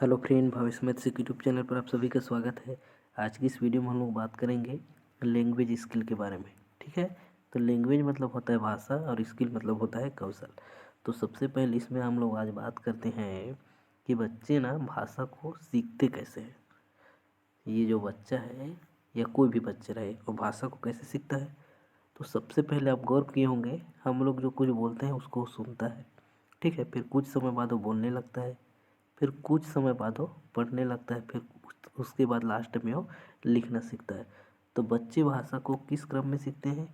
Hello friend, भविष्य maths YouTube channel पर आप सभी का स्वागत है। आज की इस वीडियो में हम लोग बात करेंगे लैंग्वेज स्किल के बारे में। ठीक है, तो लैंग्वेज मतलब होता है भाषा और स्किल मतलब होता है कौशल। तो सबसे पहले इसमें हम लोग आज बात करते हैं कि बच्चे ना भाषा को सीखते कैसे हैं। ये जो बच्चा है या कोई भी बच्चा रहे वो भाषा को कैसे सीखता है। तो सबसे पहले आप गौर किए होंगे, हम लोग जो कुछ बोलते हैं उसको सुनता है। ठीक है, फिर कुछ समय बाद वो बोलने लगता है, फिर कुछ समय बाद वो पढ़ने लगता है, फिर उसके बाद लास्ट में वो लिखना सीखता है। तो बच्चे भाषा को किस क्रम में सीखते हैं?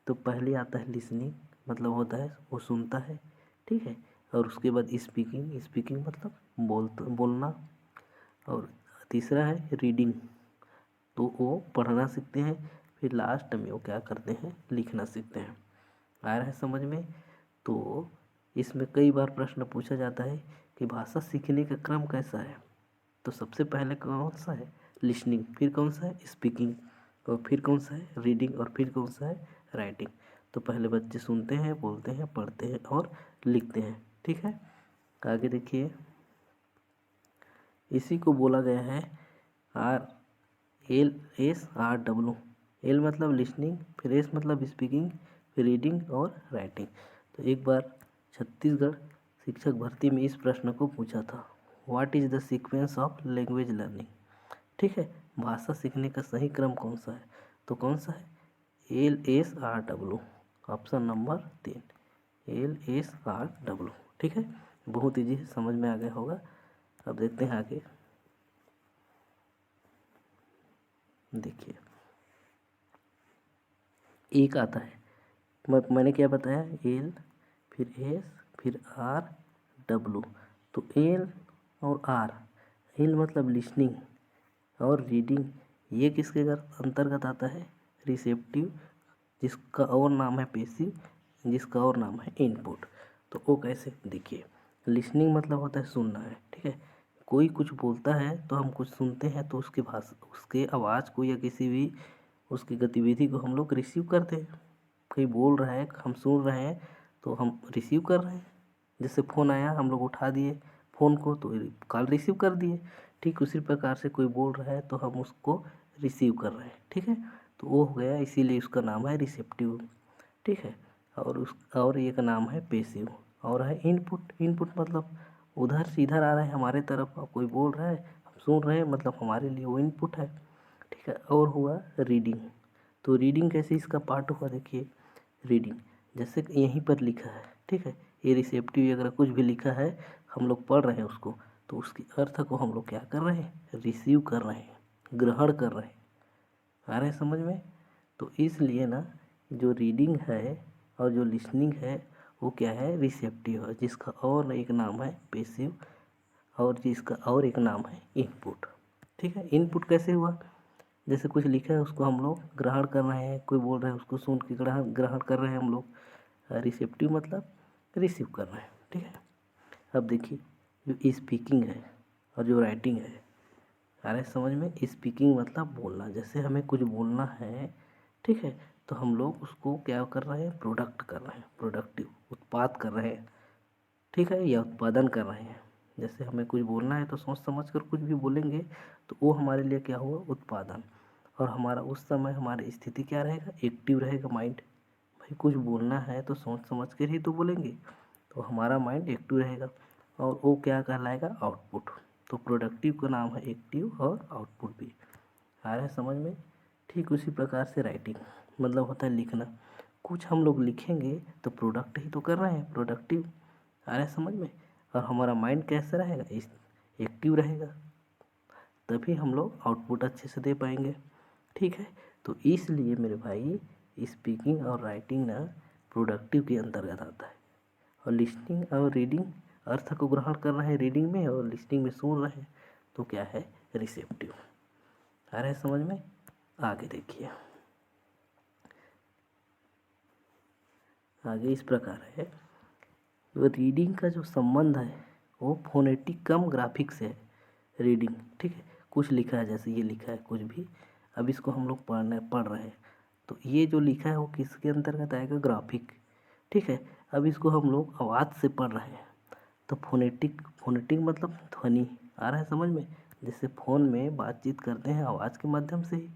तो पहले आता है लिसनिंग, मतलब होता है वो सुनता है। ठीक है, और उसके बाद स्पीकिंग, स्पीकिंग मतलब बोलना। और तीसरा है रीडिंग, तो वो पढ़ना सीखते हैं। फिर लास्ट में वो क्या करते हैं, लिखना सीखते हैं। आ रहा है समझ में? तो इसमें कई बार प्रश्न पूछा जाता है कि भाषा सीखने का क्रम कैसा है। तो सबसे पहले कौन सा है, लिसनिंग, फिर कौन सा है स्पीकिंग, और फिर कौन सा है रीडिंग, और फिर कौन सा है राइटिंग। तो पहले बच्चे सुनते हैं, बोलते हैं, पढ़ते हैं और लिखते हैं। ठीक है, आगे देखिए, इसी को बोला गया है RLSRW। एल मतलब लिसनिंग, फिर एस मतलब स्पीकिंग, फिर रीडिंग और राइटिंग। तो एक बार छत्तीसगढ़ शिक्षक भर्ती में इस प्रश्न को पूछा था, what is the sequence of language learning. ठीक है, भाषा सीखने का सही क्रम कौन सा है? तो कौन सा है, LSRW, ऑप्शन नंबर 3, LSRW। ठीक है, बहुत ईजी है, समझ में आ गया होगा। अब देखते हैं आगे। देखिए, एक आता है, मैंने क्या बताया, एल, फिर एस, फिर आर, डब्लू। तो एल और आर, एल मतलब लिसनिंग और रीडिंग, ये किसके अंतर्गत आता है, रिसेप्टिव, जिसका और नाम है पेसिव, जिसका और नाम है इनपुट। तो वो कैसे, देखिए, लिसनिंग मतलब होता है सुनना है। ठीक है, कोई कुछ बोलता है तो हम कुछ सुनते हैं, तो उसकी भाषा, उसके आवाज़ को या किसी भी उसकी गतिविधि को हम लोग रिसीव करते हैं। कोई बोल रहा है, हम सुन रहे हैं, तो हम रिसीव कर रहे हैं। जैसे फ़ोन आया, हम लोग उठा दिए फ़ोन को, तो कॉल रिसीव कर दिए। ठीक उसी प्रकार से कोई बोल रहा है तो हम उसको रिसीव कर रहे हैं। ठीक है, तो वो हो गया, इसीलिए उसका नाम है रिसेप्टिव। ठीक है, और एक नाम है पेसिव, और है इनपुट। इनपुट मतलब उधर से इधर आ रहा है हमारे तरफ, अब कोई बोल रहा है, हम सुन रहे हैं, मतलब हमारे लिए वो इनपुट है। ठीक है, और हुआ रीडिंग। तो रीडिंग कैसे इसका पार्ट हुआ, देखिए, रीडिंग जैसे कि यहीं पर लिखा है। ठीक है, ये रिसेप्टिव अगर कुछ भी लिखा है, हम लोग पढ़ रहे हैं उसको, तो उसके अर्थ को हम लोग क्या कर रहे हैं, रिसीव कर रहे हैं, ग्रहण कर रहे हैं। आ रहे हैं समझ में? तो इसलिए ना, जो रीडिंग है और जो लिसनिंग है वो क्या है, रिसेप्टिव है, जिसका और एक नाम है पेसिव, और जिसका और एक नाम है इनपुट। ठीक है, इनपुट कैसे हुआ, जैसे कुछ लिखा है उसको हम लोग ग्रहण कर रहे हैं, कोई बोल रहा है उसको सुन के ग्रहण ग्रहण कर रहे हैं हम लोग। रिसेप्टिव मतलब रिसीव कर रहे हैं। ठीक है, अब देखिए, जो स्पीकिंग है और जो राइटिंग है, आ रहा है समझ में? स्पीकिंग मतलब बोलना, जैसे हमें कुछ बोलना है। ठीक है, तो हम लोग उसको क्या कर रहे हैं, प्रोडक्ट कर रहे हैं, प्रोडक्टिव, उत्पाद कर रहे हैं। ठीक है, या उत्पादन कर रहे हैं। जैसे हमें कुछ बोलना है तो सोच समझ कर कुछ भी बोलेंगे, तो वो हमारे लिए क्या हुआ, उत्पादन। और हमारा उस समय हमारी स्थिति क्या रहेगा, एक्टिव रहेगा माइंड। भाई कुछ बोलना है तो सोच समझ कर ही तो बोलेंगे, तो हमारा माइंड एक्टिव रहेगा, और वो क्या कहलाएगा, आउटपुट। तो प्रोडक्टिव का नाम है एक्टिव, और आउटपुट भी। आ रहा है समझ में? ठीक उसी प्रकार से राइटिंग मतलब होता है लिखना। कुछ हम लोग लिखेंगे तो प्रोडक्ट ही तो कर रहे हैं, प्रोडक्टिव। आ रहा है समझ में? और हमारा माइंड कैसा रहेगा, इस एक्टिव रहेगा, तभी हम लोग आउटपुट अच्छे से दे पाएंगे। ठीक है, तो इसलिए मेरे भाई, स्पीकिंग और राइटिंग ना प्रोडक्टिव के अंतर्गत आता है। और लिसनिंग और रीडिंग, अर्थ को ग्रहण कर रहे हैं रीडिंग में, और लिसनिंग में सुन रहे हैं, तो क्या है, रिसेप्टिव। आ रहा है समझ में? आगे देखिए, आगे इस प्रकार है, तो रीडिंग का जो संबंध है वो फोनेटिक कम ग्राफिक से है। रीडिंग, ठीक है, कुछ लिखा है, जैसे ये लिखा है कुछ भी, अब इसको हम लोग पढ़ रहे हैं, तो ये जो लिखा है वो किसके अंतर्गत आएगा, ग्राफिक। ठीक है, अब इसको हम लोग आवाज़ से पढ़ रहे हैं, तो फोनेटिक मतलब ध्वनि, आ रहा है समझ में? जैसे फ़ोन में बातचीत करते हैं आवाज़ के माध्यम से ही,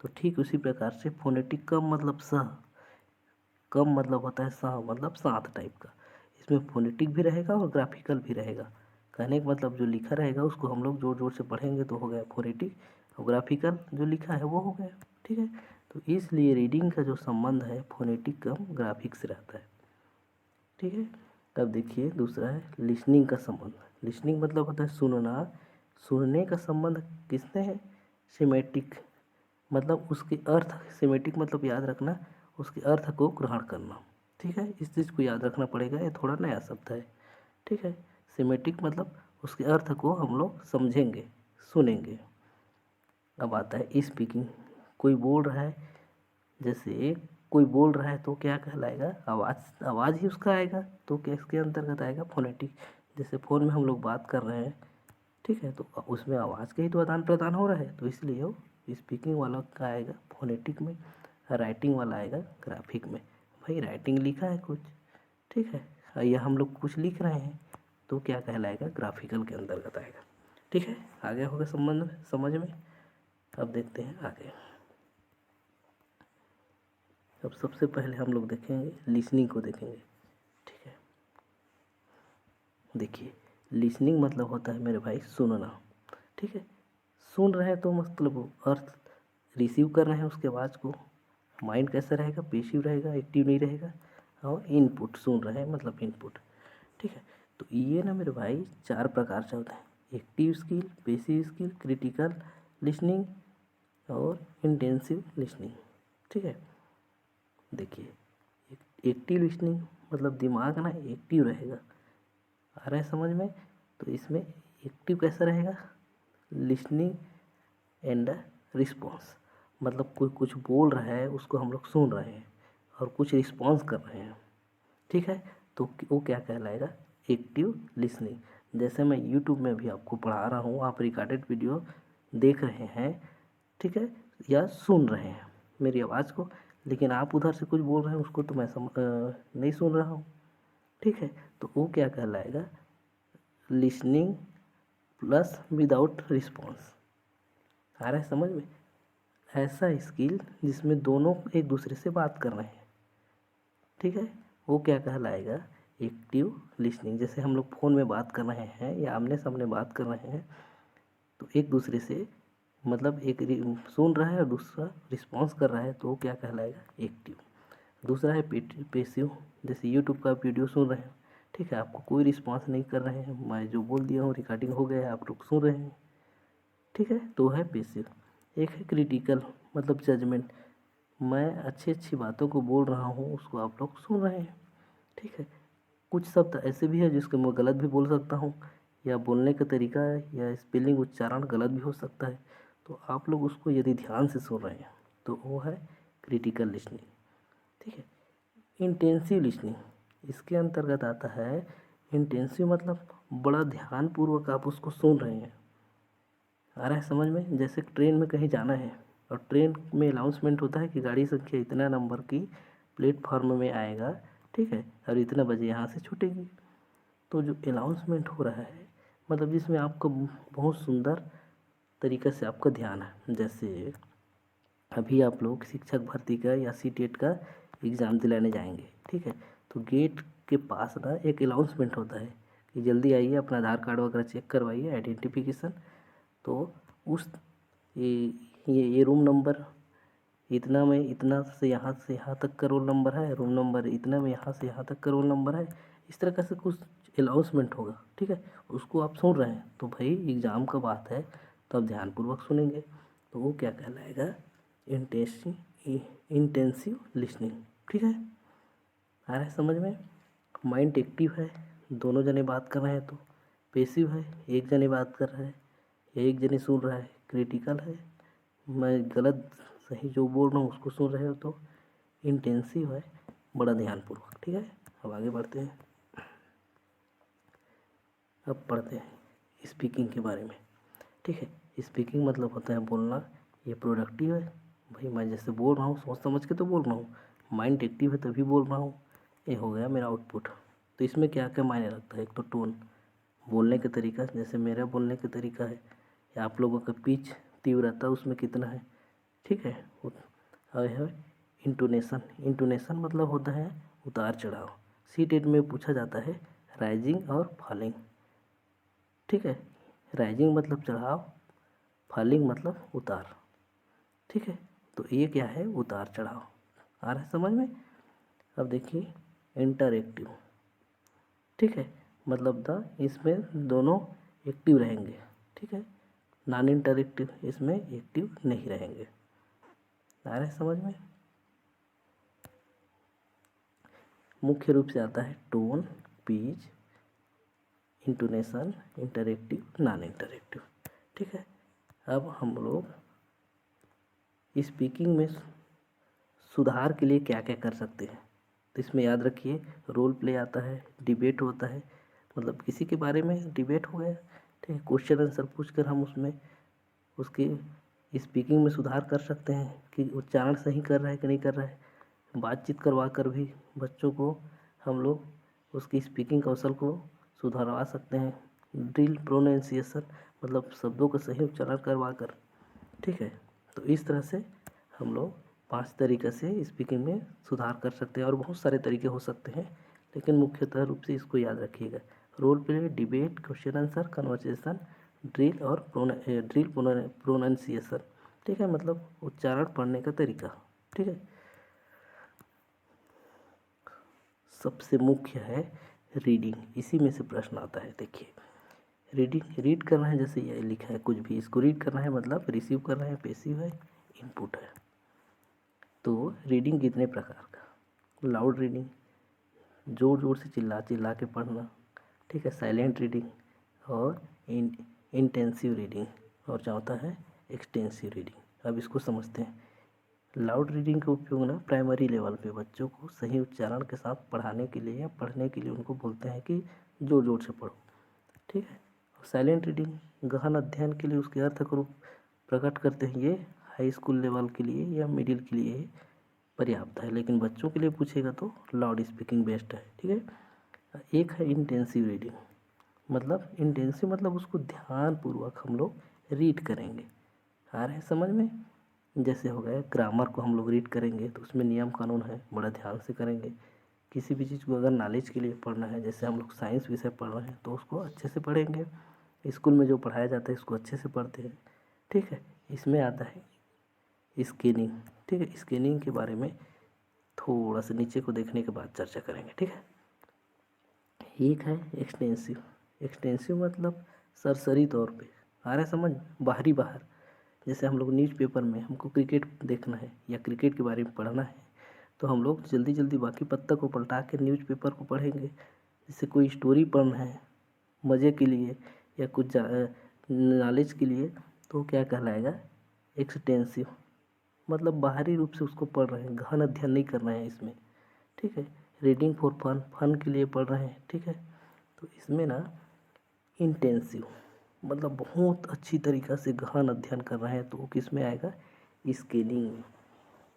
तो ठीक उसी प्रकार से फोनेटिक कम मतलब स, कम मतलब होता है स मतलब सात टाइप का। इसमें फोनेटिक भी रहेगा और ग्राफिकल भी रहेगा। कहने का मतलब जो लिखा रहेगा उसको हम लोग जोर जोर से पढ़ेंगे तो हो गया फोनेटिक, और ग्राफिकल जो लिखा है वो हो गया। ठीक है, तो इसलिए रीडिंग का जो संबंध है फोनेटिक कम ग्राफिक से रहता है। ठीक है, अब देखिए दूसरा है लिसनिंग का संबंध। लिसनिंग मतलब होता है सुनना। सुनने का संबंध किसने है? सिमेटिक, मतलब उसके अर्थ, सिमेटिक मतलब याद रखना, उसके अर्थ को ग्रहण करना। ठीक है, इस चीज़ को याद रखना पड़ेगा, ये थोड़ा नया शब्द है। ठीक है, सिमेटिक मतलब उसके अर्थ को हम लोग समझेंगे, सुनेंगे। अब आता है स्पीकिंग। कोई बोल रहा है, जैसे कोई बोल रहा है तो क्या कहलाएगा? आवाज़, आवाज़ ही उसका आएगा, तो क्या इसके अंतर्गत आएगा? फोनेटिक। जैसे फ़ोन में हम लोग बात कर रहे हैं, ठीक है, तो उसमें आवाज़ का ही तो आदान प्रदान हो रहा है, तो इसलिए वो स्पीकिंग वाला का आएगा फोनेटिक में, राइटिंग वाला आएगा ग्राफिक में। भाई राइटिंग लिखा है कुछ, ठीक है, या हम लोग कुछ लिख रहे हैं, तो क्या कहलाएगा? ग्राफिकल के अंतर्गत आएगा। ठीक है, आगे होगा संबंध में, समझ में। अब देखते हैं आगे। अब सबसे पहले हम लोग देखेंगे लिसनिंग को देखेंगे। ठीक है, देखिए लिसनिंग मतलब होता है मेरे भाई सुनना। ठीक है, सुन रहे हैं तो मतलब अर्थ रिसीव कर रहे हैं उसके आवाज़ को। माइंड कैसा रहेगा? पेसिव रहेगा, एक्टिव नहीं रहेगा। और इनपुट, सुन रहे हैं मतलब इनपुट। ठीक है, तो ये ना मेरे भाई चार प्रकार से होता है: active skill, passive skill, critical listening और इंटेंसिव लिसनिंग। ठीक है, देखिए एक्टिव लिसनिंग मतलब दिमाग ना एक्टिव रहेगा, आ रहा है समझ में? तो इसमें एक्टिव कैसा रहेगा? लिसनिंग एंड रिस्पॉन्स, मतलब कोई कुछ बोल रहा है उसको हम लोग सुन रहे हैं और कुछ रिस्पॉन्स कर रहे हैं। ठीक है, तो वो क्या कहलाएगा? Active listening. जैसे मैं यूट्यूब में भी आपको पढ़ा रहा हूँ, आप रिकॉर्डेड वीडियो देख रहे हैं, ठीक है, या सुन रहे हैं मेरी आवाज़ को, लेकिन आप उधर से कुछ बोल रहे हैं उसको तो मैं नहीं सुन रहा हूँ। ठीक है, तो वो क्या कहलाएगा? Listening plus without response. आ रहा है समझ में? ऐसा स्किल जिसमें दोनों एक दूसरे से बात कर रहे हैं, ठीक है, वो क्या कहलाएगा? Active listening. जैसे हम लोग फ़ोन में बात कर रहे हैं या आमने सामने बात कर रहे हैं, तो एक दूसरे से मतलब एक सुन रहा है और दूसरा रिस्पॉन्स कर रहा है, तो वो क्या कहलाएगा? एक्टिव। दूसरा है पेसिव। जैसे यूट्यूब का आप वीडियो सुन रहे हैं, ठीक है, आपको कोई रिस्पॉन्स नहीं कर रहे हैं, मैं जो बोल दिया हूँ रिकॉर्डिंग हो गया है, आप लोग सुन रहे हैं, ठीक है, तो है पेसिव। एक है क्रिटिकल, मतलब जजमेंट, मैं अच्छी अच्छी बातों को बोल रहा हूँ, उसको आप लोग सुन रहे हैं, ठीक है। कुछ शब्द ऐसे भी है जिसको मैं गलत भी बोल सकता हूँ, या बोलने का तरीका या स्पेलिंग उच्चारण गलत भी हो सकता है, तो आप लोग उसको यदि ध्यान से सुन रहे हैं तो वो है क्रिटिकल लिसनिंग। ठीक है, इंटेंसिव लिसनिंग, इसके अंतर्गत आता है। इंटेंसिव मतलब बड़ा ध्यानपूर्वक आप उसको सुन रहे हैं, आ रहा है समझ में? जैसे ट्रेन में कहीं जाना है और ट्रेन में अनाउंसमेंट होता है कि गाड़ी संख्या इतना नंबर की प्लेटफॉर्म में आएगा, ठीक है, और इतना बजे यहाँ से छूटेगी। तो जो अनाउंसमेंट हो रहा है, मतलब जिसमें आपको बहुत सुंदर तरीक़े से आपका ध्यान है। जैसे अभी आप लोग शिक्षक भर्ती का या सीटेट का एग्ज़ाम दिलाने जाएंगे, ठीक है, तो गेट के पास ना एक अनाउंसमेंट होता है कि जल्दी आइए, अपना आधार कार्ड वगैरह चेक करवाइए, आइडेंटिफिकेशन। तो उस ये रूम नंबर इतना में, इतना से यहाँ तक का रोल नंबर है, रूम नंबर इतना में यहाँ से यहाँ तक का रोल नंबर है, इस तरह का से कुछ अनाउंसमेंट होगा, ठीक है, उसको आप सुन रहे हैं। तो भाई एग्ज़ाम का बात है तो आप ध्यानपूर्वक सुनेंगे, तो वो क्या कहलाएगा? Intensive listening. ठीक है, आ रहा है समझ में? माइंड एक्टिव है, दोनों जने बात कर रहे हैं, तो पेसिव है, एक जने बात कर रहा है या एक जने सुन रहा है। क्रिटिकल है, मैं गलत सही जो बोल रहा हूँ उसको सुन रहे हो। तो इंटेंसिव है, बड़ा ध्यानपूर्वक। ठीक है, अब आगे बढ़ते हैं। अब पढ़ते हैं स्पीकिंग के बारे में। ठीक है, स्पीकिंग मतलब होता है बोलना, ये प्रोडक्टिव है। भाई मैं जैसे बोल रहा हूँ सोच समझ के तो बोल रहा हूँ, माइंड एक्टिव है तभी बोल रहा हूँ, ये हो गया मेरा आउटपुट। तो इसमें क्या क्या मायने रखता है? एक तो टोन, बोलने का तरीका, जैसे मेरा बोलने का तरीका है या आप लोगों का पिच तीव्रता उसमें कितना है, ठीक है। और है इंटोनेशन। इंटोनेशन मतलब होता है उतार चढ़ाव। सी टेट में पूछा जाता है राइजिंग और फॉलिंग, ठीक है। राइजिंग मतलब चढ़ाव, फॉलिंग मतलब उतार, ठीक है। तो ये क्या है, उतार चढ़ाव। आ रहा है समझ में। अब देखिए इंटरएक्टिव, ठीक है, मतलब इसमें दोनों एक्टिव रहेंगे, ठीक है। नॉन इंटरएक्टिव इसमें एक्टिव नहीं रहेंगे। आ रहा है समझ में। मुख्य रूप से आता है tone, pitch, intonation, interactive, non interactive, ठीक है। अब हम लोग स्पीकिंग में सुधार के लिए क्या क्या कर सकते हैं, तो इसमें याद रखिए रोल प्ले आता है, डिबेट होता है, मतलब किसी के बारे में डिबेट हो गया, ठीक है, क्वेश्चन आंसर पूछकर हम उसमें उसकी स्पीकिंग में सुधार कर सकते हैं कि उच्चारण सही कर रहा है कि नहीं कर रहा है। बातचीत करवा कर भी बच्चों को हम लोग उसकी स्पीकिंग कौशल को सुधारवा सकते हैं। ड्रिल प्रोनाउंसिएशन मतलब शब्दों का सही उच्चारण करवा कर, ठीक है। तो इस तरह से हम लोग 5 तरीक़े से स्पीकिंग में सुधार कर सकते हैं, और बहुत सारे तरीके हो सकते हैं, लेकिन मुख्यतः रूप से इसको याद रखिएगा। Role play, debate, question answer, conversation, drill और प्रोनाउंसिएशन, ठीक है, मतलब उच्चारण पढ़ने का तरीका, ठीक है। सबसे मुख्य है रीडिंग, इसी में से प्रश्न आता है। देखिए रीडिंग, रीड करना है, जैसे ये लिखा है कुछ भी, इसको रीड करना है मतलब रिसीव करना है, पैसिव है, इनपुट है। तो रीडिंग कितने प्रकार का, लाउड रीडिंग, ज़ोर ज़ोर से चिल्ला चिल्ला के पढ़ना, ठीक है, साइलेंट रीडिंग, और इंटेंसिव रीडिंग, और चौथा है एक्सटेंसिव रीडिंग। अब इसको समझते हैं। लाउड रीडिंग का उपयोग ना प्राइमरी लेवल पे बच्चों को सही उच्चारण के साथ पढ़ाने के लिए या पढ़ने के लिए उनको बोलते हैं कि ज़ोर ज़ोर से पढ़ो, ठीक है। साइलेंट रीडिंग गहन अध्ययन के लिए उसके अर्थ को प्रकट करते हैं, ये हाई स्कूल लेवल के लिए या मिडिल के लिए पर्याप्त है, लेकिन बच्चों के लिए पूछेगा तो लाउड स्पीकिंग बेस्ट है, ठीक है। एक है इंटेंसिव रीडिंग, मतलब इंटेंसिव मतलब उसको ध्यानपूर्वक हम लोग रीड करेंगे। आ रहे हैं समझ में। जैसे हो गया ग्रामर को हम लोग रीड करेंगे तो उसमें नियम कानून है, बड़ा ध्यान से करेंगे। किसी भी चीज़ को अगर नॉलेज के लिए पढ़ना है, जैसे हम लोग साइंस विषय पढ़ रहे हैं तो उसको अच्छे से पढ़ेंगे। स्कूल में जो पढ़ाया जाता है इसको अच्छे से पढ़ते हैं, ठीक है। इसमें आता है स्कैनिंग, ठीक है। स्कैनिंग के बारे में थोड़ा सा नीचे को देखने के बाद चर्चा करेंगे, ठीक है। एक है एक्सटेंसिव। एक्सटेंसिव मतलब सरसरी तौर पे, आ रहा है समझ, बाहरी बाहर। जैसे हम लोग न्यूज़पेपर में हमको क्रिकेट देखना है या क्रिकेट के बारे में पढ़ना है, तो हम लोग जल्दी जल्दी बाकी पत्ता को पलटा के न्यूज़पेपर को पढ़ेंगे। जैसे कोई स्टोरी पढ़ना है मज़े के लिए या कुछ नॉलेज के लिए, तो क्या कहलाएगा, एक्सटेंसिव, मतलब बाहरी रूप से उसको पढ़ रहे हैं, गहन अध्ययन नहीं करना है इसमें, ठीक है। रीडिंग फॉर फन, फन के लिए पढ़ रहे हैं, ठीक है। तो इसमें ना इंटेंसिव मतलब बहुत अच्छी तरीक़ा से गहन अध्ययन कर रहे हैं, तो वो किस में आएगा, स्कैनिंग में।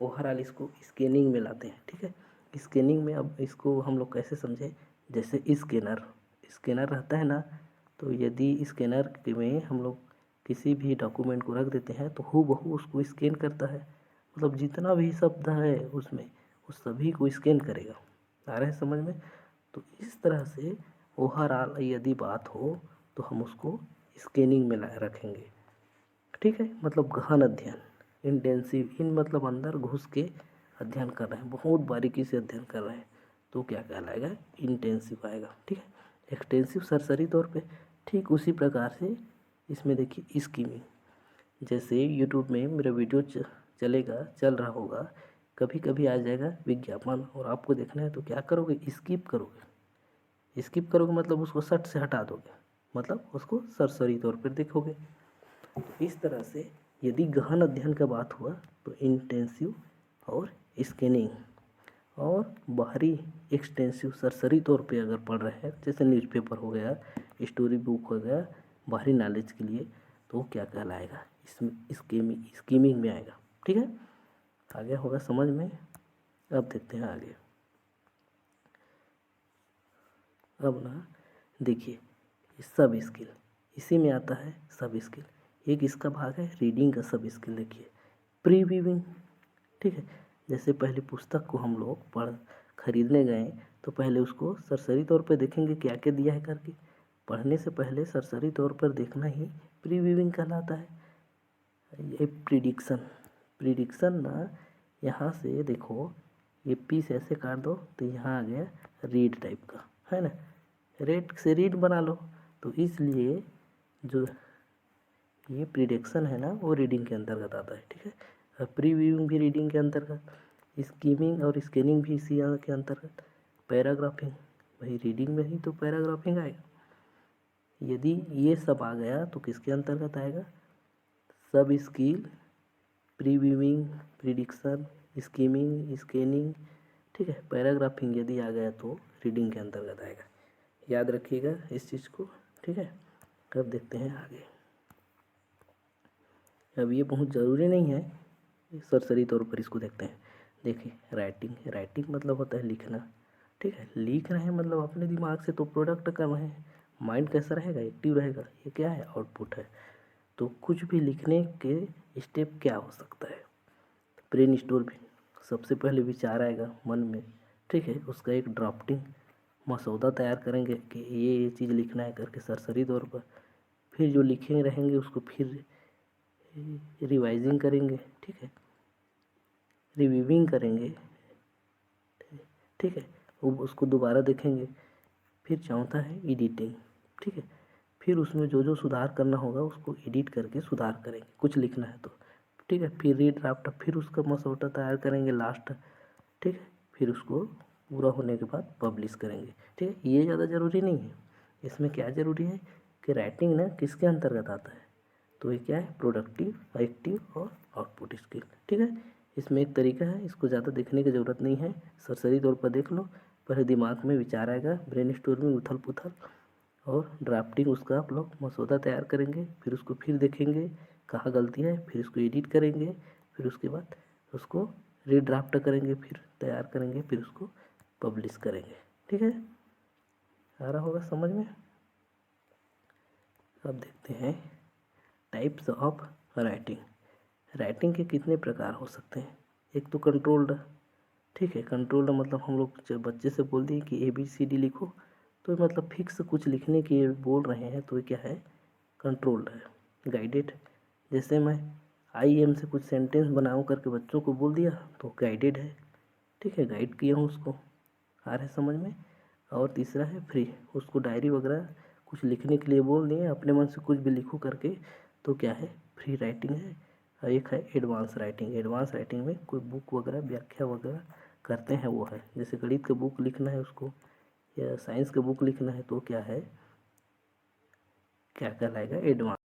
ओवरऑल इसको स्कैनिंग में लाते हैं, ठीक है। स्कैनिंग में अब इसको हम लोग कैसे समझें, जैसे स्कैनर, स्कैनर रहता है ना, तो यदि स्कैनर में हम लोग किसी भी डॉक्यूमेंट को रख देते हैं तो हूबहू उसको स्कैन करता है, मतलब जितना भी शब्द है उसमें उस सभी को स्कैन करेगा। आ रहे हैं समझ में। तो इस तरह से ओवरऑल यदि बात हो तो हम उसको स्कैनिंग में रखेंगे, ठीक है। मतलब गहन अध्ययन, इंटेंसिव, इन मतलब अंदर घुस के अध्ययन कर रहे हैं, बहुत बारीकी से अध्ययन कर रहे हैं, तो क्या कहलाएगा, इंटेंसिव आएगा, ठीक है। एक्सटेंसिव सरसरी तौर पे, ठीक उसी प्रकार से इसमें देखिए स्कीमिंग। जैसे यूट्यूब में मेरा वीडियो चलेगा, चल रहा होगा, कभी कभी आ जाएगा विज्ञापन और आपको देखना है तो क्या करोगे, स्किप करोगे। स्किप करोगे मतलब उसको सट से हटा दोगे, मतलब उसको सरसरी तौर पर देखोगे। इस तरह से यदि गहन अध्ययन का बात हुआ तो इंटेंसिव और स्कैनिंग, और बाहरी एक्सटेंसिव सरसरी तौर पे अगर पढ़ रहे हैं, जैसे न्यूज़पेपर हो गया, स्टोरी बुक हो गया, बाहरी नॉलेज के लिए, तो क्या कहलाएगा, इसमें स्कीमिंग में आएगा, ठीक है। आगे होगा समझ में। अब देखते हैं आगे। अब ना देखिए सब स्किल, इसी में आता है सब स्किल। एक इसका भाग है रीडिंग का सब स्किल। देखिए प्रीव्यूइंग, ठीक है, जैसे पहले पुस्तक को हम लोग खरीदने गए तो पहले उसको सरसरी तौर पर देखेंगे क्या क्या दिया है करके। पढ़ने से पहले सरसरी तौर पर देखना ही प्रीव्यूइंग कहलाता है। ये प्रिडिक्शन ना, यहाँ से देखो ये पीस ऐसे काट दो तो यहाँ आ गया रीड टाइप का, है ना, रेड से रीड बना लो। तो इसलिए जो ये प्रिडिक्शन है ना वो रीडिंग के अंतर्गत आता है, ठीक है। प्रीव्यूइंग भी रीडिंग के अंतर्गत, स्कीमिंग और स्कैनिंग भी इसी के अंतर्गत। पैराग्राफिंग, भाई रीडिंग में ही तो पैराग्राफिंग आएगा। यदि ये सब आ गया तो किसके अंतर्गत आएगा, सब skill, previewing, prediction, skimming, scanning, ठीक है। पैराग्राफिंग यदि आ गया तो रीडिंग के अंतर्गत आएगा। याद रखिएगा इस चीज़ को, ठीक है। अब देखते हैं आगे। अब ये बहुत ज़रूरी नहीं है, सरसरी तौर पर इसको देखते हैं। देखिए राइटिंग मतलब होता है लिखना, ठीक है। लिख रहे हैं मतलब अपने दिमाग से तो प्रोडक्ट कर रहे हैं। माइंड कैसा रहेगा, एक्टिव रहेगा। ये क्या है, आउटपुट है। तो कुछ भी लिखने के स्टेप क्या हो सकता है, ब्रेन स्टॉर्मिंग, सबसे पहले विचार आएगा मन में, ठीक है। उसका एक ड्राफ्टिंग मसौदा तैयार करेंगे कि ये चीज़ लिखना है करके सरसरी तौर पर। फिर जो लिखे रहेंगे उसको फिर रिवाइजिंग करेंगे, ठीक है, रिव्यूइंग करेंगे, ठीक है, उसको दोबारा देखेंगे। फिर चौथा है एडिटिंग, ठीक है। फिर उसमें जो जो सुधार करना होगा उसको एडिट करके सुधार करेंगे, कुछ लिखना है तो, ठीक है। फिर रीड्राफ्ट, फिर उसका मसौदा तैयार करेंगे लास्ट, ठीक है। फिर उसको पूरा होने के बाद पब्लिश करेंगे, ठीक है। ये ज़्यादा ज़रूरी नहीं है। इसमें क्या ज़रूरी है कि राइटिंग ना किसके अंतर्गत आता है, तो ये क्या है, प्रोडक्टिव, एक्टिव और आउटपुट स्किल, ठीक है। इसमें एक तरीका है, इसको ज़्यादा देखने की ज़रूरत नहीं है, सरसरी तौर पर देख लो। पहले दिमाग में विचार आएगा, ब्रेन स्टॉर्मिंग, उथल पुथल और ड्राफ्टिंग, उसका आप लोग मसौदा तैयार करेंगे। फिर उसको फिर देखेंगे कहाँ गलती है, फिर उसको एडिट करेंगे। फिर उसके बाद उसको रीड्राफ्ट करेंगे, फिर तैयार करेंगे, फिर उसको पब्लिश करेंगे, ठीक है। आ रहा होगा समझ में। अब देखते हैं टाइप्स ऑफ राइटिंग के कितने प्रकार हो सकते हैं। एक तो कंट्रोल्ड, ठीक है। कंट्रोल्ड मतलब हम लोग जब बच्चे से बोल दिए कि ABCD लिखो तो मतलब फिक्स कुछ लिखने की बोल रहे हैं तो ये क्या है, कंट्रोल्ड है। गाइडेड, जैसे मैं IM से कुछ सेंटेंस बनाऊँ करके बच्चों को बोल दिया तो गाइडेड है, ठीक है, गाइड किया हूँ उसको, आ रहा है समझ में। और तीसरा है फ्री, उसको डायरी वगैरह कुछ लिखने के लिए बोल दिए, अपने मन से कुछ भी लिखो करके, तो क्या है, फ्री राइटिंग है। और एक है एडवांस राइटिंग में कोई बुक वगैरह व्याख्या वगैरह करते हैं वो है। जैसे गणित का बुक लिखना है उसको या साइंस का बुक लिखना है तो क्या है, क्या कहलाएगा, एडवांस।